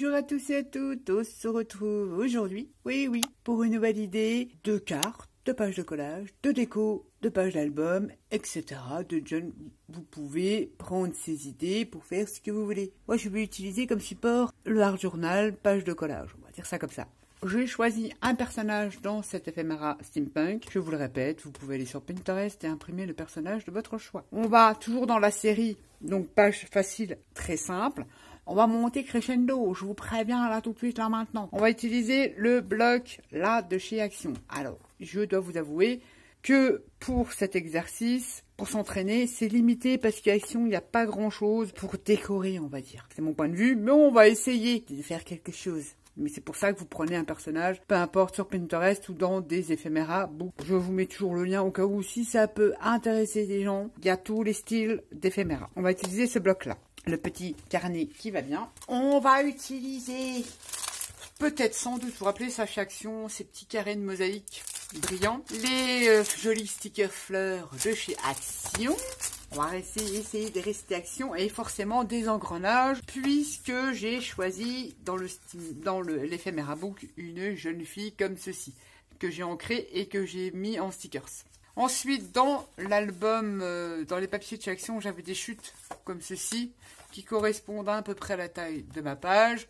Bonjour à tous et à toutes, on se retrouve aujourd'hui, oui, pour une nouvelle idée de cartes, de pages de collage, de déco, de pages d'album, etc. De John, vous pouvez prendre ces idées pour faire ce que vous voulez. Moi, je vais utiliser comme support le Art Journal, page de collage, on va dire ça comme ça. J'ai choisi un personnage dans cet éphéméra steampunk. Je vous le répète, vous pouvez aller sur Pinterest et imprimer le personnage de votre choix. On va toujours dans la série, donc page facile, très simple. On va monter crescendo, je vous préviens là tout de suite, là maintenant. On va utiliser le bloc là de chez Action. Alors, je dois vous avouer que pour cet exercice, pour s'entraîner, c'est limité parce qu'à Action, il n'y a pas grand chose pour décorer, on va dire. C'est mon point de vue, mais on va essayer de faire quelque chose. Mais c'est pour ça que vous prenez un personnage, peu importe sur Pinterest ou dans des éphéméras. Je vous mets toujours le lien au cas où si ça peut intéresser des gens. Il y a tous les styles d'éphéméras. On va utiliser ce bloc-là. Le petit carnet qui va bien. On va utiliser, peut-être sans doute, vous vous rappelez ça chez Action, ces petits carrés de mosaïque brillants. Les jolis stickers fleurs de chez Action. On va essayer de rester Action et forcément des engrenages puisque j'ai choisi dans l'éphéméra book une jeune fille comme ceci que j'ai ancré et que j'ai mis en stickers. Ensuite, dans l'album, dans les papiers de chez Action, j'avais des chutes comme ceci qui correspondent à peu près à la taille de ma page.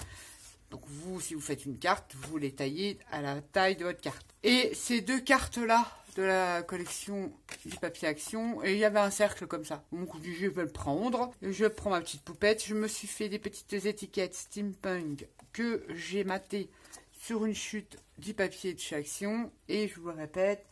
Donc vous, si vous faites une carte, vous les taillez à la taille de votre carte. Et ces deux cartes-là de la collection du papier Action, et il y avait un cercle comme ça. Donc je vais le prendre. Je prends ma petite poupette. Je me suis fait des petites étiquettes steampunk que j'ai matées sur une chute du papier de chez Action. Et je vous le répète,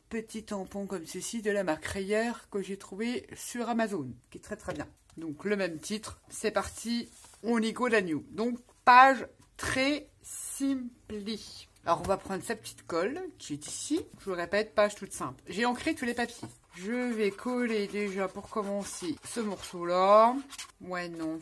petit tampon comme ceci de la marque Rayer que j'ai trouvé sur Amazon, qui est très très bien. Donc le même titre, c'est parti, on y go la new. Donc page très simpli. Alors on va prendre sa petite colle qui est ici. Je vous le répète, page toute simple. J'ai ancré tous les papiers. Je vais coller déjà pour commencer ce morceau-là. Ouais non,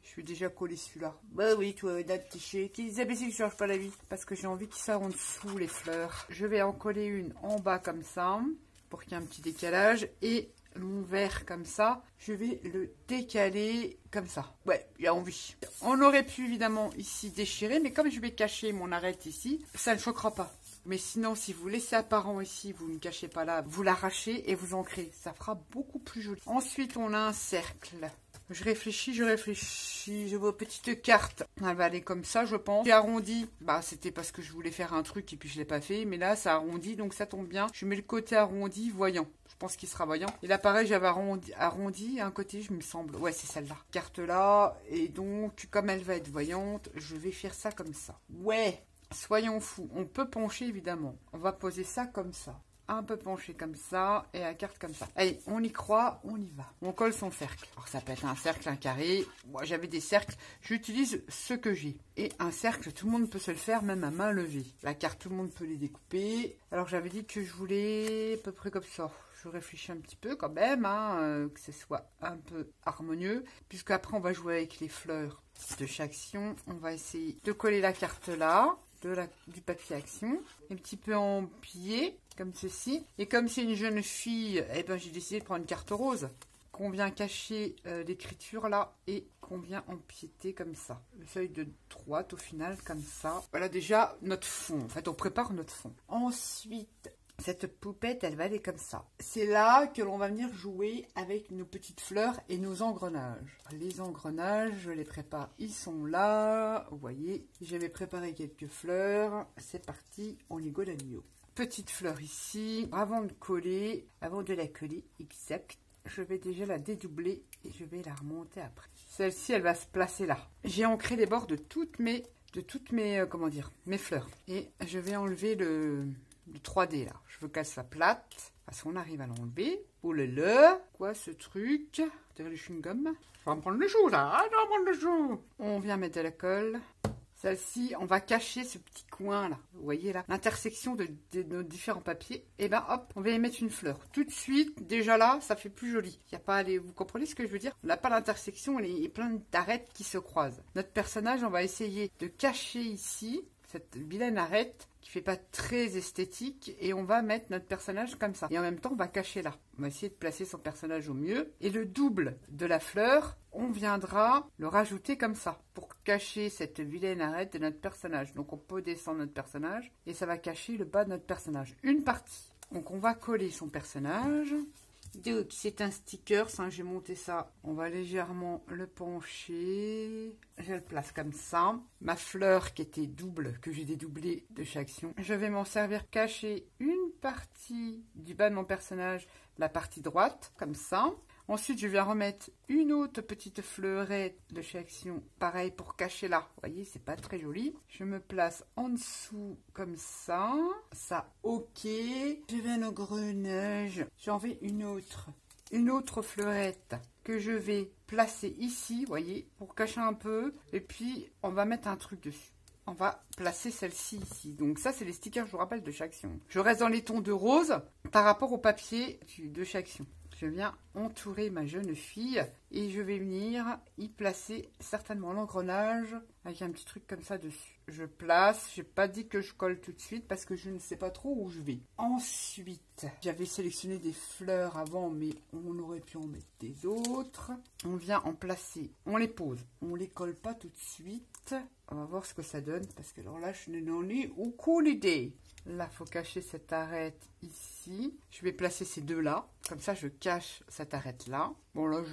je suis déjà collé celui-là. Bah oui, toi, les imbéciles ne changent pas la vie. Parce que j'ai envie qu'ils soient en dessous les fleurs. Je vais en coller une en bas comme ça pour qu'il y ait un petit décalage. Et mon verre comme ça, je vais le décaler comme ça. Ouais, il y a envie. On aurait pu évidemment ici déchirer, mais comme je vais cacher mon arête ici, ça ne choquera pas. Mais sinon, si vous laissez apparent ici, vous ne cachez pas là, vous l'arrachez et vous ancrez. Ça fera beaucoup plus joli. Ensuite, on a un cercle. Je réfléchis, je vois petite carte. Elle va aller comme ça, je pense. J'ai arrondi. Bah, c'était parce que je voulais faire un truc et puis je l'ai pas fait. Mais là, ça arrondit, donc ça tombe bien. Je mets le côté arrondi, voyant. Je pense qu'il sera voyant. Et là, pareil, j'avais arrondi un côté, je me semble. Ouais, c'est celle-là. Carte là. Et donc, comme elle va être voyante, je vais faire ça comme ça. Ouais, soyons fous. On peut pencher, évidemment. On va poser ça comme ça. Un peu penché comme ça et la carte comme ça. Allez, on y croit, on y va. On colle son cercle. Alors ça peut être un cercle, un carré. Moi j'avais des cercles, j'utilise ce que j'ai. Et un cercle, tout le monde peut se le faire, même à main levée. La carte, tout le monde peut les découper. Alors j'avais dit que je voulais à peu près comme ça. Je réfléchis un petit peu quand même, hein, que ce soit un peu harmonieux. Puisque après on va jouer avec les fleurs de chaque Action. On va essayer de coller la carte là. Du papier Action, un petit peu empillé comme ceci, et comme c'est une jeune fille, eh ben j'ai décidé de prendre une carte rose qu'on vient cacher l'écriture là et qu'on vient empiéter comme ça, le seuil de droite au final comme ça. Voilà déjà notre fond, en fait on prépare notre fond. Ensuite cette poupette, elle va aller comme ça. C'est là que l'on va venir jouer avec nos petites fleurs et nos engrenages. Les engrenages, je les prépare. Ils sont là. Vous voyez, j'avais préparé quelques fleurs. C'est parti, on y go la nuit. Petite fleur ici. Avant de la coller, exact, je vais déjà la dédoubler et je vais la remonter après. Celle-ci, elle va se placer là. J'ai ancré les bords de toutes mes comment dire, mes fleurs. Et je vais enlever le 3D là, je veux qu'elle soit plate, parce qu'on arrive à l'enlever. Oh là là, quoi ce truc? Derrière le chewing-gum. Je vais en prendre le jour là, ah, je vais en prendre le jour. On vient mettre de la colle. Celle-ci, on va cacher ce petit coin là, vous voyez là, l'intersection de nos différents papiers. Et ben hop, on va y mettre une fleur. Tout de suite, déjà là, ça fait plus joli. Il y a pas vous comprenez ce que je veux dire? On n'a pas l'intersection, il y a plein d'arêtes qui se croisent. Notre personnage, on va essayer de cacher ici cette vilaine arête qui fait pas très esthétique et on va mettre notre personnage comme ça. Et en même temps, on va cacher là. On va essayer de placer son personnage au mieux. Et le double de la fleur, on viendra le rajouter comme ça pour cacher cette vilaine arête de notre personnage. Donc on peut descendre notre personnage et ça va cacher le bas de notre personnage. Une partie. Donc on va coller son personnage. Donc c'est un sticker, hein, j'ai monté ça. On va légèrement le pencher. Je le place comme ça. Ma fleur qui était double, que j'ai dédoublée de chaque action. Je vais m'en servir cacher une partie du bas de mon personnage, la partie droite, comme ça. Ensuite, je viens remettre une autre petite fleurette de chez Action. Pareil pour cacher là. Vous voyez, c'est pas très joli. Je me place en dessous comme ça. Ça, ok. Je vais en engrenage. J'en vais une autre fleurette que je vais placer ici, vous voyez, pour cacher un peu. Et puis, on va mettre un truc dessus. On va placer celle-ci ici. Donc ça, c'est les stickers, je vous rappelle, de chez Action. Je reste dans les tons de rose par rapport au papier de chez Action. Je viens entourer ma jeune fille et je vais venir y placer certainement l'engrenage avec un petit truc comme ça dessus. Je place, j'ai pas dit que je colle tout de suite parce que je ne sais pas trop où je vais. Ensuite, j'avais sélectionné des fleurs avant, mais on aurait pu en mettre des autres. On vient en placer, on les pose, on les colle pas tout de suite. On va voir ce que ça donne parce que alors là, je n'en ai aucune idée. Là, il faut cacher cette arête ici. Je vais placer ces deux là. Comme ça, je cache cette arête là. Bon, là,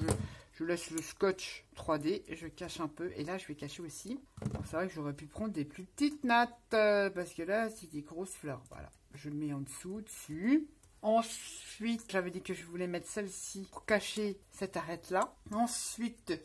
je laisse le scotch 3D. Je cache un peu. Et là, je vais cacher aussi. C'est vrai que j'aurais pu prendre des plus petites nattes. Parce que là, c'est des grosses fleurs. Voilà. Je le mets en dessous, dessus. Ensuite, j'avais dit que je voulais mettre celle-ci pour cacher cette arête-là. Ensuite,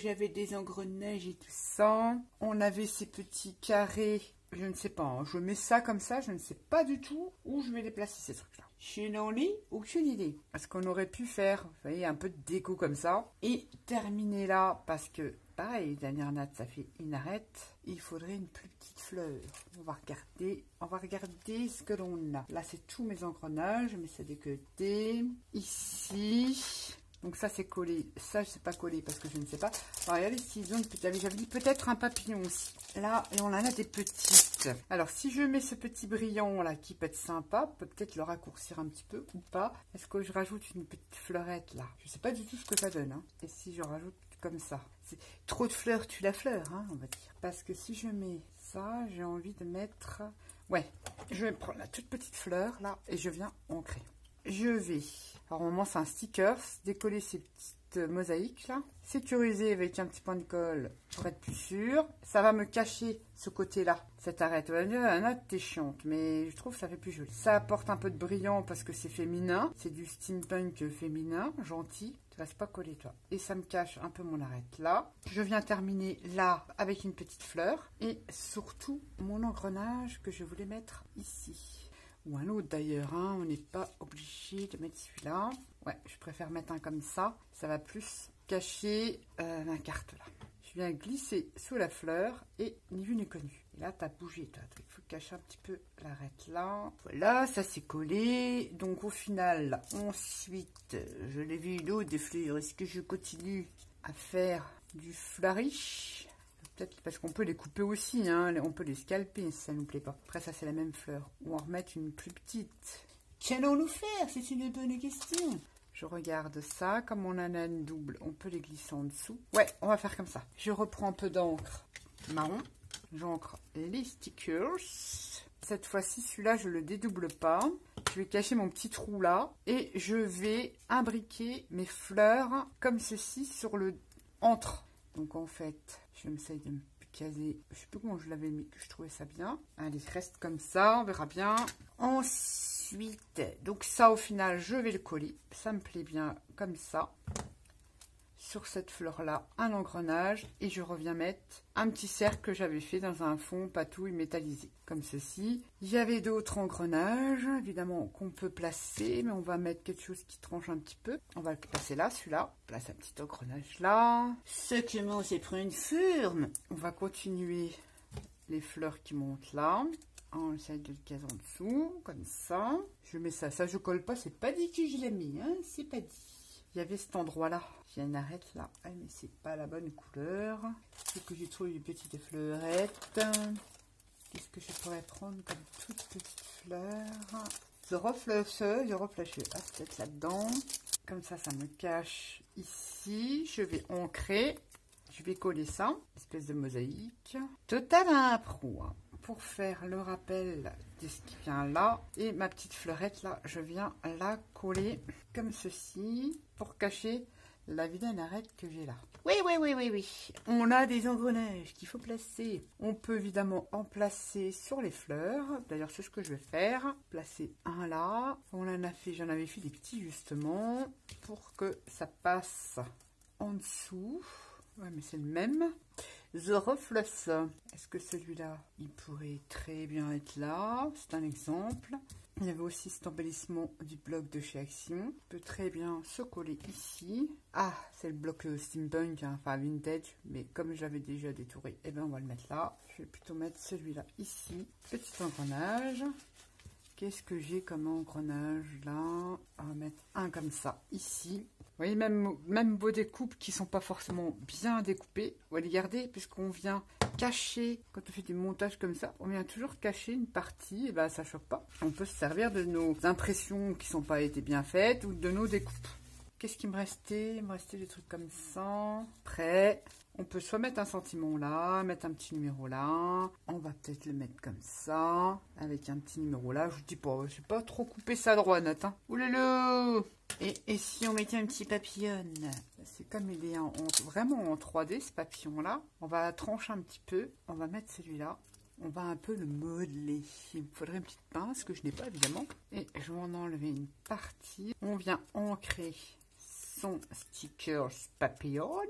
j'avais des engrenages et tout ça. On avait ces petits carrés. Je ne sais pas, hein. Je mets ça comme ça, je ne sais pas du tout où je vais les placer ces trucs-là. Je n'en ai aucune idée. Parce qu'on aurait pu faire, vous voyez, un peu de déco comme ça. Et terminer là, parce que, pareil, dernière natte, ça fait une arête. Il faudrait une plus petite fleur. On va regarder ce que l'on a. Là, c'est tous mes engrenages, je mets ça de côté. Ici... Donc ça c'est collé, ça je sais pas coller parce que je ne sais pas. Alors regardez s'ils ont j'avais dit peut-être un papillon aussi. Là, et on en a des petites. Alors si je mets ce petit brillant là qui peut être sympa, peut-être le raccourcir un petit peu ou pas. Est-ce que je rajoute une petite fleurette là? Je sais pas du tout ce que ça donne. Hein. Et si je rajoute comme ça? Trop de fleurs tue la fleur, hein, on va dire. Parce que si je mets ça, j'ai envie de mettre... Ouais, je vais prendre la toute petite fleur là et je viens ancrer. Je vais, alors au moment c'est un sticker, décoller ces petites mosaïques là, sécuriser avec un petit point de colle pour être plus sûr. Ça va me cacher ce côté là, cette arête. On va dire, Anna, t'es chiante, mais je trouve que ça fait plus joli. Ça apporte un peu de brillant parce que c'est féminin, c'est du steampunk féminin, gentil. Tu restes pas collé toi. Et ça me cache un peu mon arête là. Je viens terminer là avec une petite fleur et surtout mon engrenage que je voulais mettre ici. Ou un autre d'ailleurs, hein. On n'est pas obligé de mettre celui-là. Ouais, je préfère mettre un comme ça. Ça va plus cacher ma carte là. Je viens glisser sous la fleur et ni vu ni connu. Et là, tu as bougé, toi. Il faut cacher un petit peu l'arête là. Voilà, ça c'est collé. Donc au final, ensuite, je l'ai vu l'eau des fleurs. Est-ce que je continue à faire du flourish? Peut-être parce qu'on peut les couper aussi, hein. On peut les scalper si ça nous plaît pas. Après ça c'est la même fleur. Ou en remettre une plus petite. Qu'allons-nous faire? C'est une bonne question. Je regarde ça, comme on en a une double, on peut les glisser en dessous. Ouais, on va faire comme ça. Je reprends un peu d'encre marron. J'encre les stickers. Cette fois-ci, celui-là, je le dédouble pas. Je vais cacher mon petit trou là. Et je vais imbriquer mes fleurs comme ceci sur le entre. Donc en fait, je m'essaye de me caser. Je sais plus comment je l'avais mis, que je trouvais ça bien. Allez, reste comme ça, on verra bien. Ensuite, donc ça au final, je vais le coller. Ça me plaît bien comme ça. Sur cette fleur-là, un engrenage. Et je reviens mettre un petit cercle que j'avais fait dans un fond patouille métallisé. Comme ceci. Il y avait d'autres engrenages, évidemment, qu'on peut placer. Mais on va mettre quelque chose qui tranche un petit peu. On va le placer là, celui-là. On place un petit engrenage là. Ce qui commence à prendre une forme. On va continuer les fleurs qui montent là. On essaie de le caser en dessous, comme ça. Je mets ça. Ça, je colle pas. C'est pas dit que je l'ai mis, hein. C'est pas dit. Il y avait cet endroit-là. J'ai une arête là. Ah, mais c'est pas la bonne couleur. Il faut que je trouve une petite fleurette. Qu'est-ce que je pourrais prendre comme toute petite fleur? The Reflection. Ah, peut-être là-dedans. Comme ça, ça me cache ici. Je vais ancrer. Je vais coller ça, espèce de mosaïque. Total impro, hein, pour faire le rappel de ce qui vient là. Et ma petite fleurette là, je viens la coller comme ceci pour cacher la vilaine arête que j'ai là. Oui. On a des engrenages qu'il faut placer. On peut évidemment en placer sur les fleurs. D'ailleurs, c'est ce que je vais faire. Placer un là. J'en avais fait des petits justement pour que ça passe en dessous. Ouais, mais c'est le même. The Ruffles. Est-ce que celui-là, il pourrait très bien être là? C'est un exemple. Il y avait aussi cet embellissement du bloc de chez Action. Il peut très bien se coller ici. Ah, c'est le bloc steampunk, hein, enfin vintage. Mais comme j'avais déjà détouré, eh ben on va le mettre là. Je vais plutôt mettre celui-là ici. Petit engrenage. Qu'est-ce que j'ai comme engrenage là? On va mettre un comme ça, ici. Vous voyez, même vos découpes qui ne sont pas forcément bien découpées, on va les garder puisqu'on vient cacher, quand on fait des montages comme ça, on vient toujours cacher une partie, et ben ça ne choque pas. On peut se servir de nos impressions qui n'ont pas été bien faites ou de nos découpes. Qu'est-ce qui me restait? Il me restait des trucs comme ça. Après, on peut soit mettre un sentiment là, mettre un petit numéro là. On va peut-être le mettre comme ça, avec un petit numéro là. Je vous dis pas, je vais pas trop couper ça droit, Nat. Hein. Oulala! Et si on mettait un petit papillon? C'est comme il est vraiment en 3D, ce papillon-là. On va trancher un petit peu. On va mettre celui-là. On va un peu le modeler. Il me faudrait une petite pince que je n'ai pas évidemment. Et je vais en enlever une partie. On vient ancrer son sticker papillon.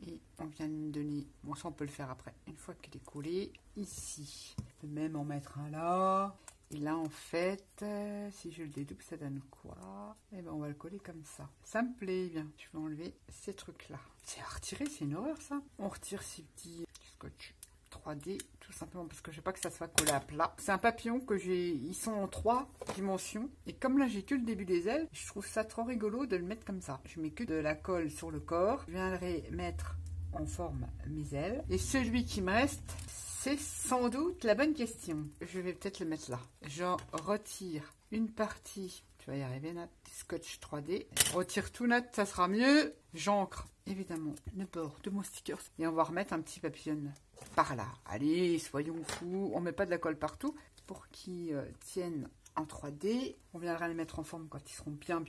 Et on vient de donner, bon ça on peut le faire après, une fois qu'il est collé, ici. On peut même en mettre un là. Et là en fait, si je le dédouble, ça donne quoi? Et ben on va le coller comme ça. Ça me plaît bien. Je vais enlever ces trucs là. C'est à retirer, c'est une horreur ça. On retire ces petits scotch 3D, tout simplement parce que je veux pas que ça soit collé à plat. C'est un papillon que ils sont en 3 dimensions. Et comme là j'ai que le début des ailes, je trouve ça trop rigolo de le mettre comme ça. Je mets que de la colle sur le corps. Je viendrai mettre en forme mes ailes. Et celui qui me reste, c'est sans doute la bonne question. Je vais peut-être le mettre là. J'en retire une partie. Tu vas y arriver, Nat. Scotch 3D. Retire tout, Nat, ça sera mieux. J'ancre évidemment le bord de mon sticker. Et on va remettre un petit papillon par là. Allez, soyons fous. On met pas de la colle partout pour qu'ils tiennent en 3D. On viendra les mettre en forme quand ils seront bien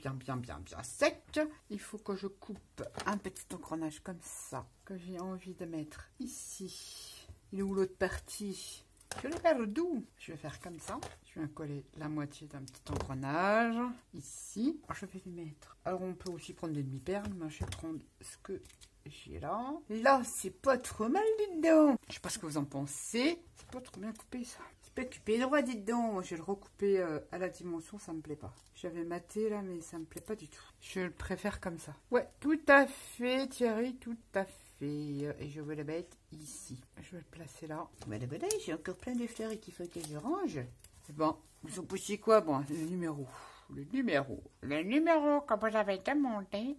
secs. Il faut que je coupe un petit engrenage comme ça que j'ai envie de mettre ici. Il est où l'autre partie? Je l'ai perdu. Je vais faire comme ça. Je viens coller la moitié d'un petit engrenage ici. Je vais les mettre. Alors on peut aussi prendre des demi-perles, mais je vais prendre ce que j'ai là. Là, c'est pas trop mal, dites donc. Je sais pas ce que vous en pensez. C'est pas trop bien coupé, ça. C'est pas coupé droit, dites donc. Je vais le recouper à la dimension, ça me plaît pas. J'avais maté là, mais ça me plaît pas du tout. Je le préfère comme ça. Ouais, tout à fait, Thierry, tout à fait. Et je vais le mettre ici. Je vais le placer là. Voilà, j'ai encore plein de fleurs qu'il faut que je range. Bon, vous en poussez quoi? Bon, le numéro que vous avez demandé,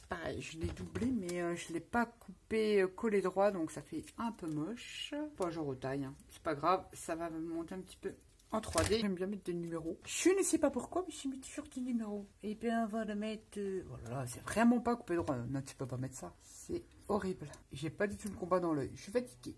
pareil, je l'ai doublé, mais je ne l'ai pas coupé collé droit, donc ça fait un peu moche. Bon, je retaille, hein. C'est pas grave, ça va me monter un petit peu en 3D. J'aime bien mettre des numéros. Je ne sais pas pourquoi, mais je mets toujours des numéros. Et bien, on va le mettre... Oh là là, c'est vraiment pas coupé droit. Non, tu peux pas mettre ça. C'est horrible. J'ai pas du tout le combat dans l'œil. Je suis fatiguée.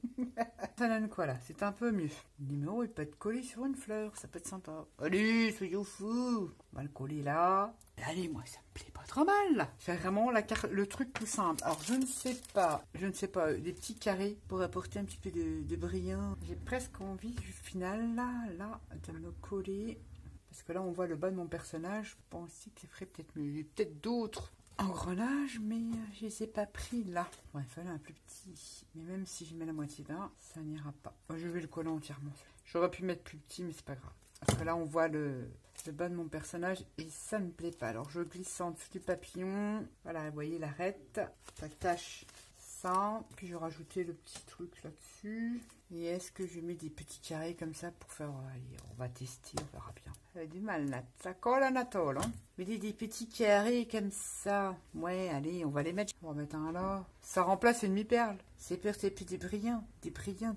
Ça donne quoi là? C'est un peu mieux. Le numéro, il peut être collé sur une fleur. Ça peut être sympa. Allez, soyons fous. On va le coller là. Allez, moi, ça me plaît pas trop mal. C'est vraiment le truc tout simple. Alors, je ne sais pas, des petits carrés pour apporter un petit peu de brillant. J'ai presque envie du final, là, de me coller. Parce que là, on voit le bas de mon personnage. Je pense que ça ferait peut-être mieux. Il y a peut-être d'autres engrenages, mais je les ai pas pris là. Ouais, il fallait un plus petit. Mais même si je mets la moitié d'un, ça n'ira pas. Je vais le coller entièrement. J'aurais pu mettre plus petit, mais c'est pas grave. Parce que là, on voit le bas de mon personnage et ça ne me plaît pas. Alors, je glisse en dessous du papillon. Voilà, vous voyez l'arête. J'attache ça. Puis, je vais rajouter le petit truc là-dessus. Et est-ce que je mets des petits carrés comme ça pour faire... Allez, on va tester, on verra bien. Ça a du mal, Nat. Ça colle à Natol, hein. Mettez des petits carrés comme ça. Ouais, allez, on va les mettre. On va mettre un là. Ça remplace une demi-perle. C'est pire, c'est plus des brillants. Des brillants.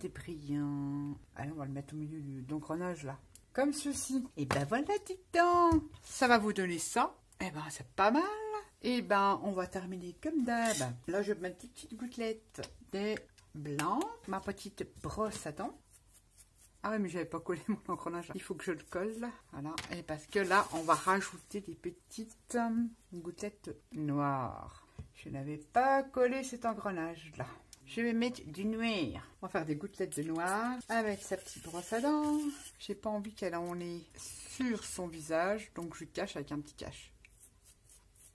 Allez, on va le mettre au milieu d'engrenage, là. Comme ceci. Et ben voilà, dites donc. Ça va vous donner ça. Et ben, c'est pas mal. Et ben, on va terminer comme d'hab. Là, je vais mettre des petites gouttelettes de blanc. Ma petite brosse à dents. Ah oui, mais j'avais pas collé mon engrenage. Il faut que je le colle. Voilà. Et parce que là, on va rajouter des petites gouttelettes noires. Je n'avais pas collé cet engrenage-là. Je vais mettre du noir. On va faire des gouttelettes de noir avec sa petite brosse à dents. J'ai pas envie qu'elle en ait sur son visage, donc je cache avec un petit cache.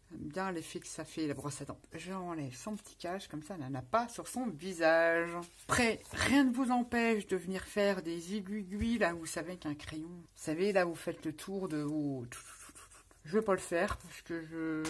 J'aime bien l'effet que ça fait la brosse à dents. J'enlève son petit cache, comme ça elle n'en a pas sur son visage. Après, rien ne vous empêche de venir faire des aiguilles, là vous savez, avec un crayon. Vous savez, là vous faites le tour de vos... Je vais pas le faire parce que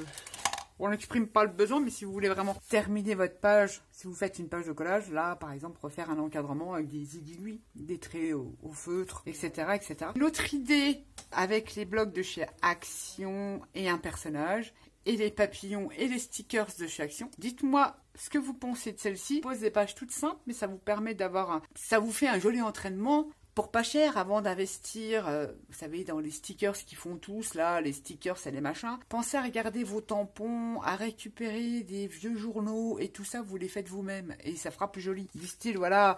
on n'exprime pas le besoin, mais si vous voulez vraiment terminer votre page, si vous faites une page de collage, là, par exemple, refaire un encadrement avec des aiguilles, des traits au feutre, etc., etc. Une autre idée avec les blocs de chez Action et un personnage, et les papillons et les stickers de chez Action. Dites-moi ce que vous pensez de celle-ci. Pose des pages toutes simples, mais ça vous permet d'avoir ça vous fait un joli entraînement. Pour pas cher, avant d'investir, vous savez, dans les stickers qu'ils font tous, là, les stickers et les machins, pensez à regarder vos tampons, à récupérer des vieux journaux, et tout ça, vous les faites vous-même, et ça fera plus joli. Du style, voilà,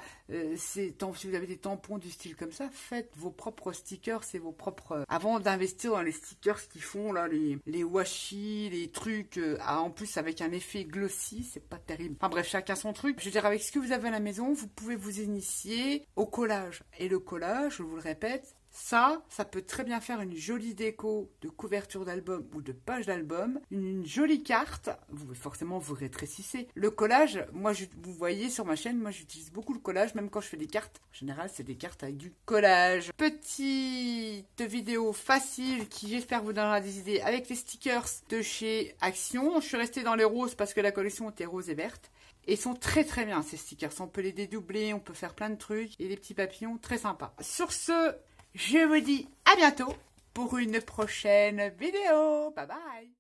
si vous avez des tampons du style comme ça, faites vos propres stickers, c'est vos propres... Avant d'investir dans les stickers qu'ils font, là, les washi, les trucs, en plus avec un effet glossy, c'est pas terrible. Enfin bref, chacun son truc. Je veux dire, avec ce que vous avez à la maison, vous pouvez vous initier au collage. Et le collage, je vous le répète, ça peut très bien faire une jolie déco de couverture d'album ou de page d'album, une jolie carte. Forcément, vous rétrécissez. Le collage, moi, vous voyez sur ma chaîne, moi, j'utilise beaucoup le collage, même quand je fais des cartes. En général, c'est des cartes avec du collage. Petite vidéo facile qui, j'espère, vous donnera des idées avec les stickers de chez Action. Je suis restée dans les roses parce que la collection était rose et verte. Et ils sont très très bien ces stickers, on peut les dédoubler, on peut faire plein de trucs, et des petits papillons très sympas. Sur ce, je vous dis à bientôt pour une prochaine vidéo, bye bye.